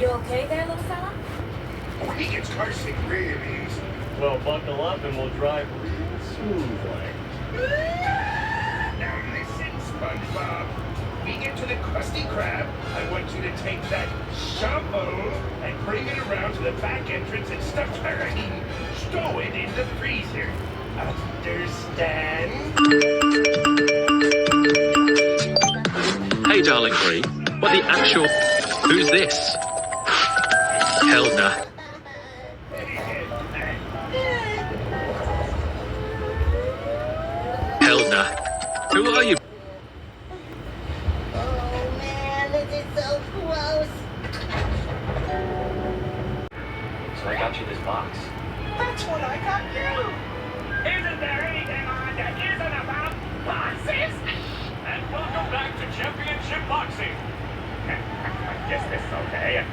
You okay there, little fella? Oh, he gets car sick really easy. Well, buckle up and we'll drive real smoothly. Now listen, SpongeBob. We get to the Krusty Krab, I want you to take that shovel and bring it around to the back entrance and stow it in the freezer. Understand? Hey, darling Bree, what the actual... Who's this? Helena. Helena. Who are you? Oh man, this is so gross. So I got you this box. That's what I got you. Isn't there anything on that isn't about boxes? And welcome back to Championship Boxing. I guess this is okay.